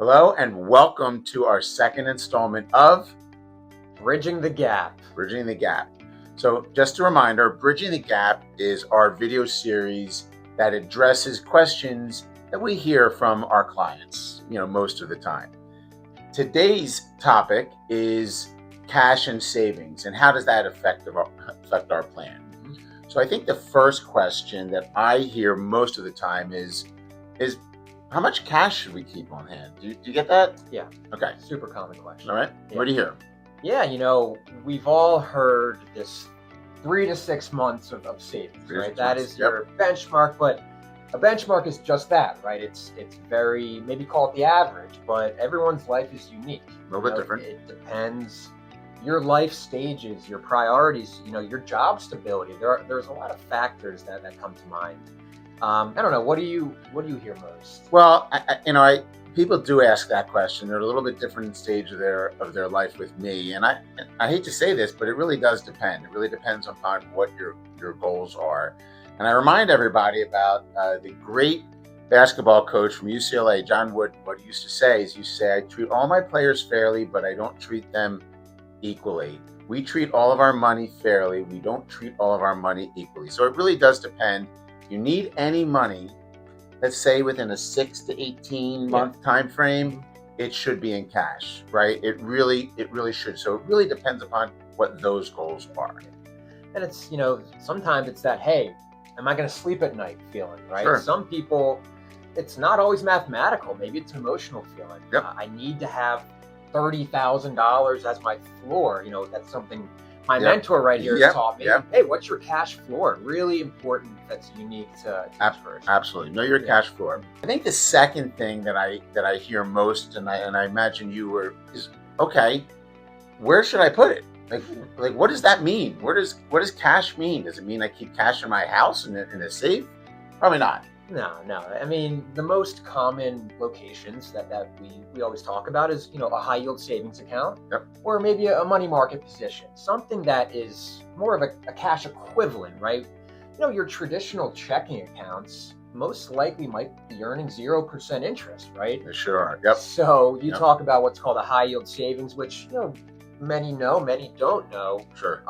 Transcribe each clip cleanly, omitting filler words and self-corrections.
Hello and welcome to our second installment of Bridging the Gap. Bridging the Gap. So just a reminder, Bridging the Gap is our video series that addresses questions that we hear from our clients, most of the time. Today's topic is cash and savings and how does that affect our plan? So I think the first question that I hear most of the time is how much cash should we keep on hand? Do you get that? Yeah. Okay. Super common question. All right. Yeah. What do you hear? Yeah, we've all heard this 3 to 6 months of savings, right? That is your benchmark, but a benchmark is just that, right? It's very, maybe call it the average, but everyone's life is unique. A little bit different. It depends your life stages, your priorities, your job stability. There's a lot of factors that come to mind. I don't know. What do you hear most? Well, people do ask that question. They're a little bit different stage of their life with me, and I hate to say this, but it really does depend. It really depends upon what your goals are. And I remind everybody about the great basketball coach from UCLA, John Wooden. What he used to say is, I treat all my players fairly, but I don't treat them equally. We treat all of our money fairly. We don't treat all of our money equally. So it really does depend. You need any money, let's say within a 6 to 18 month time frame, it should be in cash, right? It really should. So it really depends upon what those goals are. And it's, sometimes it's that, hey, am I going to sleep at night feeling, right? Sure. Some people, it's not always mathematical. Maybe it's an emotional feeling. Yep. I need to have $30,000 as my floor. That's something my mentor right here has taught me. Hey, what's your cash floor? Really important. That's unique to each person. Absolutely. Know your cash floor. I think the second thing that I hear most, and I imagine you were, is, okay, where should I put it? Like what does that mean? What does cash mean? Does it mean I keep cash in my house in a safe? Probably not. No. I mean, the most common locations that we always talk about is, a high yield savings account, or maybe a money market position, something that is more of a cash equivalent, right? Your traditional checking accounts most likely might be earning 0% interest, right? They sure are. Yep. So you talk about what's called a high yield savings, which, many know, many don't know. Sure.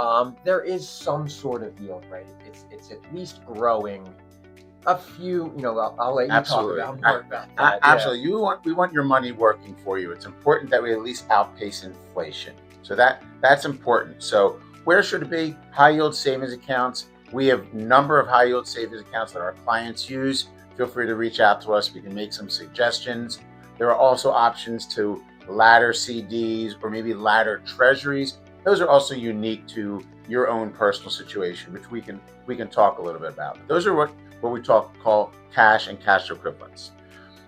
There is some sort of yield, right? It's at least growing. A few, I'll let you Absolutely. talk about more about that. Absolutely. We want your money working for you. It's important that we at least outpace inflation. So that's important. So where should it be? High yield savings accounts. We have a number of high yield savings accounts that our clients use. Feel free to reach out to us. We can make some suggestions. There are also options to ladder CDs or maybe ladder treasuries. Those are also unique to your own personal situation, which we can talk a little bit about. Those are what we call cash and cash equivalents.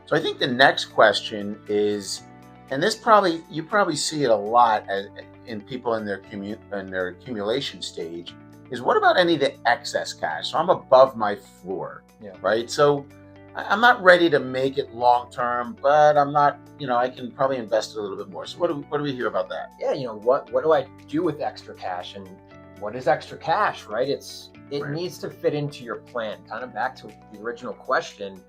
So I think the next question is, and you probably see it a lot in people in their accumulation stage, is what about any of the excess cash? So I'm above my floor, right? So I'm not ready to make it long term, but I'm not, I can probably invest a little bit more. So what do we hear about that? Yeah, what do I do with extra cash, and what is extra cash, right? It needs to fit into your plan. Kind of back to the original question,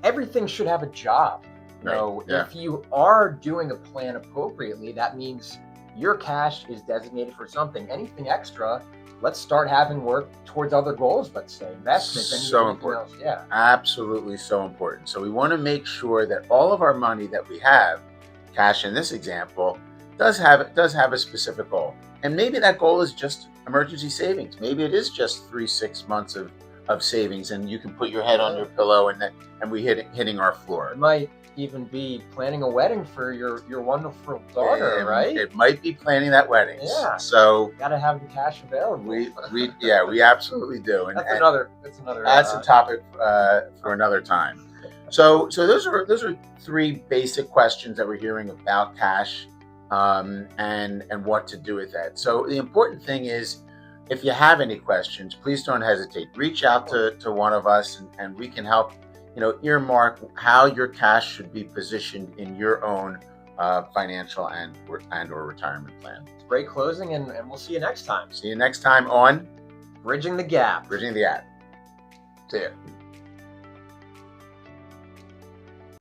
everything should have a job. If you are doing a plan appropriately, that means your cash is designated for something. Anything extra, let's start having work towards other goals, let's say investments. So important. Else. Absolutely so important. So we want to make sure that all of our money that we have, cash in this example, does have a specific goal. And maybe that goal is just emergency savings. Maybe it is just 3-6 months of savings, and you can put your head on your pillow and we hitting our floor. It might even be planning a wedding for your wonderful daughter, right? It might be planning that wedding. Yeah. So gotta have the cash available. We absolutely do. And that's a topic for another time. So those are 3 basic questions that we're hearing about cash. And what to do with that. So the important thing is, if you have any questions, please don't hesitate. Reach out to one of us and we can help, earmark how your cash should be positioned in your own financial and or retirement plan. It's great closing, and we'll see you next time. See you next time on Bridging the Gap. Bridging the Gap. See ya.